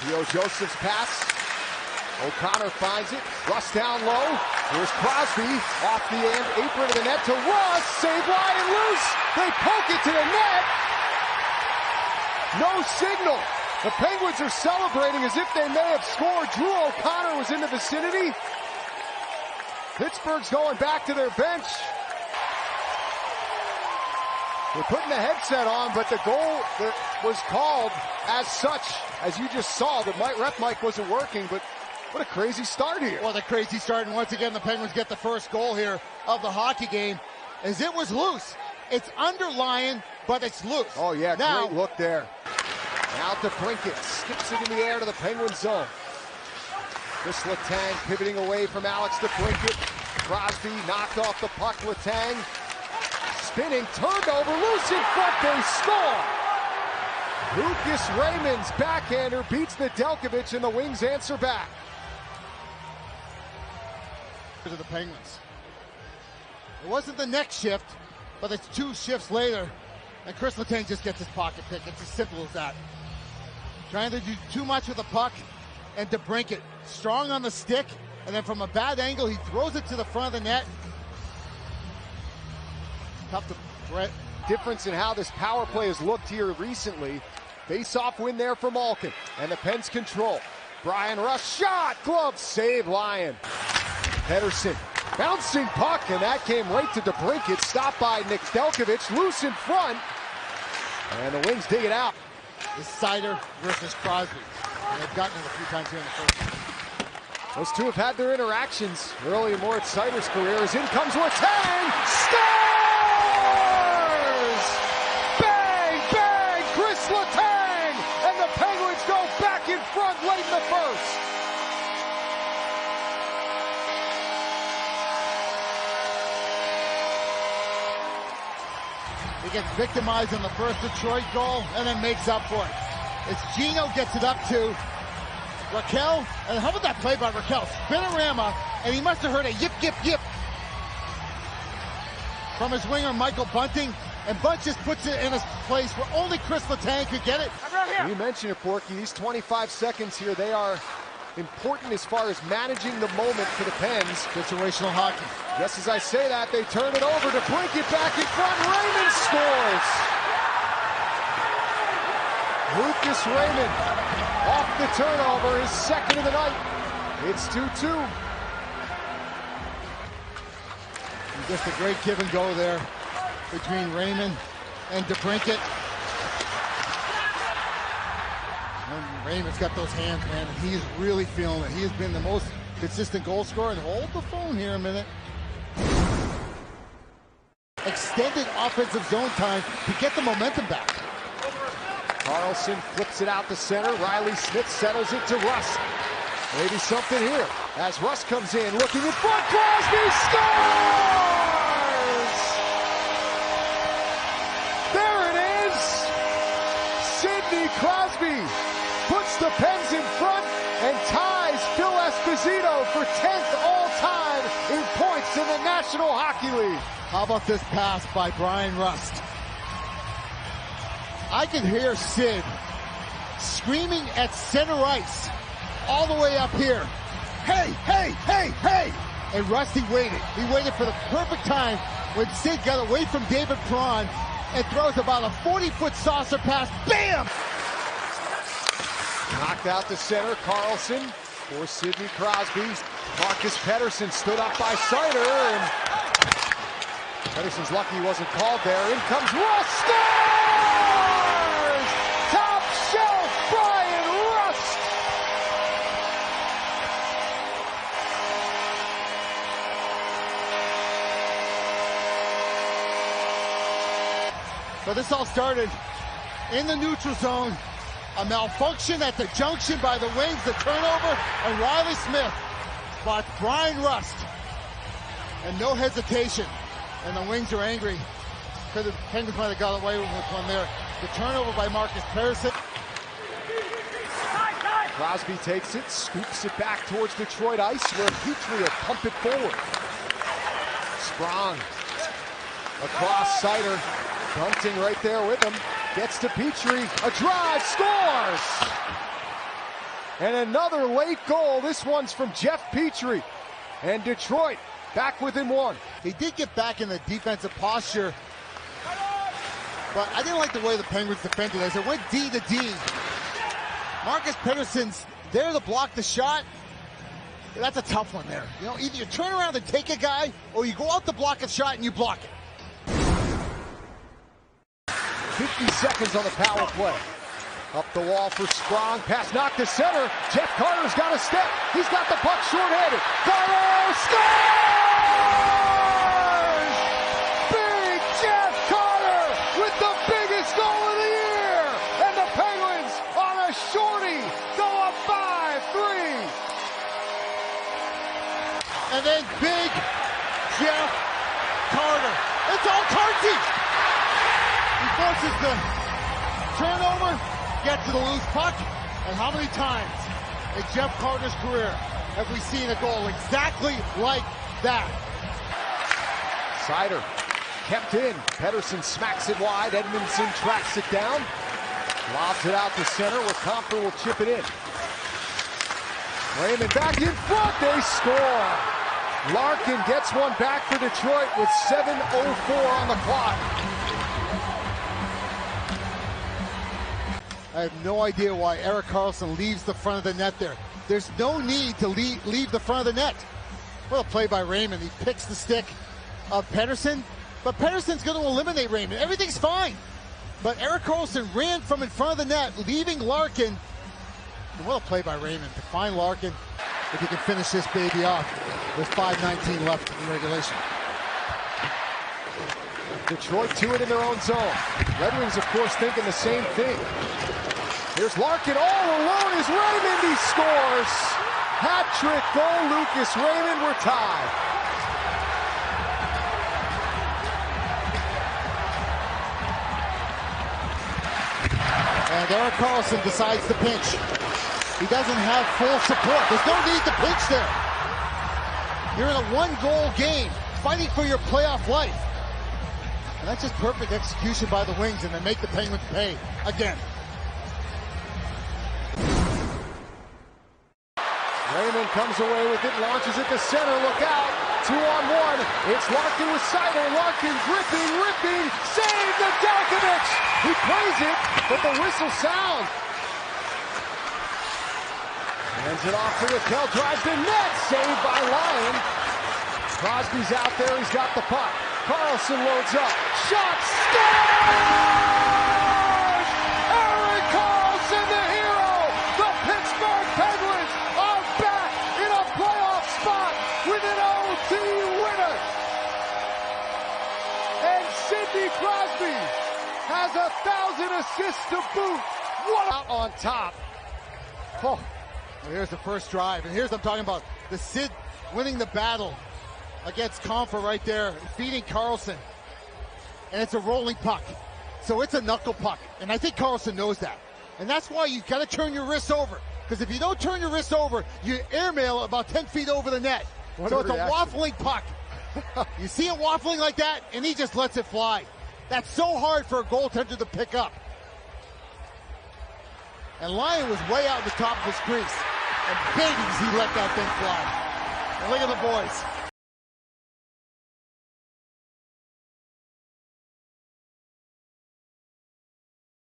Theo Joseph's pass. O'Connor finds it. Russ down low. Here's Crosby off the end. Apron to the net to Russ. Save Lyon loose. They poke it to the net. No signal. The Penguins are celebrating as if they may have scored. Drew O'Connor was in the vicinity. Pittsburgh's going back to their bench. They're putting the headset on, but the goal that was called as such, as you just saw, the ref mic wasn't working, but what a crazy start here. What a crazy start, and once again, the Penguins get the first goal here of the hockey game, as it was loose. It's under Lyon, but it's loose. Oh yeah, now, great look there. Now to Brinkett, skips it in the air to the Penguin zone. Chris Letang pivoting away from Alex to Brinkett. Crosby knocked off the puck, Letang. Spinning, turned over, loose in front, they score! Lucas Raymond's backhander beats the Delkovich, and the Wings answer back. To the Penguins. It wasn't the next shift, but it's 2 shifts later, and Chris Letang just gets his pocket pick. It's as simple as that. Trying to do too much with the puck, and to Brinkett, strong on the stick, and then from a bad angle, he throws it to the front of the net. Tough to threat. Difference in how this power play has looked here recently. Face-off win there for Malkin, and the Pens control. Brian Russ shot, glove save, Lyon. Pedersen, bouncing puck, and that came right to DeBrincat, stopped by Nick Delkovich, loose in front, and the Wings dig it out. It's Sider versus Crosby, and they've gotten it a few times here in the first. Those two have had their interactions early in Moritz Sider's career, as in comes Letang, scores! Bang, bang, Chris Letang, and the Penguins go back in front late in the first. He gets victimized in the first Detroit goal and then makes up for it. As Gino gets it up to Raquel, and how about that play by Raquel? Spinorama, and he must have heard a yip, yip, yip from his winger, Michael Bunting, and Bunt just puts it in a place where only Chris Letang could get it. You mentioned it, Porky. These 25 seconds here, they are important as far as managing the moment for the Pens. Situational hockey. Just as I say that, they turn it over to Brinkett back in front. Raymond scores! Lucas Raymond off the turnover, his second of the night. It's 2-2. Just a great give and go there between Raymond and DeBrincat. And Raymond's got those hands, man, and he is really feeling it. He has been the most consistent goal scorer. And hold the phone here a minute. Extended offensive zone time to get the momentum back. Carlson flips it out to center. Riley Smith settles it to Russ. Maybe something here as Russ comes in, looking in front. Crosby scores! There it is! Sidney Crosby puts the Pens in front and ties Phil Esposito for 10th all-time in points in the National Hockey League. How about this pass by Brian Rust? I can hear Sid screaming at center ice all the way up here. Hey, hey, hey, hey! And Rusty waited. He waited for the perfect time when Sid got away from David Perron and throws about a 40-foot saucer pass. Bam! Knocked out to center, Carlson for Sidney Crosby. Marcus Pedersen stood up by Sider, and Pedersen's lucky he wasn't called there. In comes Russ, scores! Top shelf, Brian Rust! But this all started in the neutral zone. A malfunction at the junction by the Wings, the turnover, and Riley Smith spots Brian Rust. And no hesitation. And the Wings are angry. The Penguins might have got away with one there. The turnover by Marcus Pedersen. Crosby takes it, scoops it back towards Detroit ice, where Petrie will pump it forward. Sprong across Sider. Bunting right there with him. Gets to Petrie. A drive, scores! And another late goal. This one's from Jeff Petrie. And Detroit back within one. He did get back in the defensive posture, but I didn't like the way the Penguins defended as it went D to D. Marcus Pettersson's there to block the shot. That's a tough one there. You know, either you turn around and take a guy, or you go out to block a shot and you block it. 50 seconds on the power play. Up the wall for Sprong. Pass knocked to center. Jeff Carter's got a step. He's got the puck short-handed. Carter scores! Big Jeff Carter with the biggest goal of the year. And the Penguins on a shorty go up 5-3. And then big Jeff Carter. It's all Carty. He forces the turnover, gets to the loose puck, and how many times in Jeff Carter's career have we seen a goal exactly like that? Seider kept in. Pettersson smacks it wide. Edmondson tracks it down. Lobs it out to center where Comfer will chip it in. Raymond back in front. They score. Larkin gets one back for Detroit with 7:04 on the clock. I have no idea why Erik Karlsson leaves the front of the net there. There's no need to leave the front of the net. Well, a play by Raymond. He picks the stick of Pettersson, but Pettersson's going to eliminate Raymond. Everything's fine. But Erik Karlsson ran from in front of the net, leaving Larkin. And what a play by Raymond to find Larkin if he can finish this baby off with 5:19 left in regulation. Detroit to it in their own zone. Red Wings, of course, thinking the same thing. Here's Larkin all alone as Raymond, he scores. Hat-trick goal, Lucas Raymond, we're tied. And Erik Karlsson decides to pinch. He doesn't have full support. There's no need to pinch there. You're in a one-goal game, fighting for your playoff life. And that's just perfect execution by the Wings, and they make the Penguins pay again. Raymond comes away with it, launches it to center, look out, 2-on-1, it's Larkin with Seider, Larkin ripping, save the Delkovich! He plays it, but the whistle sounds. Hands it off to Raquel, drives the net, saved by Lyon. Crosby's out there, he's got the puck. Karlsson loads up, shot, scores! Erik Karlsson, the hero! The Pittsburgh Penguins are back in a playoff spot with an OT winner! And Sidney Crosby has 1,000 assists to boot. What out on top. Oh, well, here's the first drive, and here's what I'm talking about. The Sid winning the battle against Comfer right there, feeding Karlsson. And it's a rolling puck. So it's a knuckle puck. And I think Karlsson knows that. And that's why you got to turn your wrists over. Because if you don't turn your wrists over, you airmail it about 10 feet over the net. So it's a waffling puck. You see it waffling like that, and he just lets it fly. That's so hard for a goaltender to pick up. And Lyon was way out in the top of his crease. And babies, he let that thing fly. And look at the boys.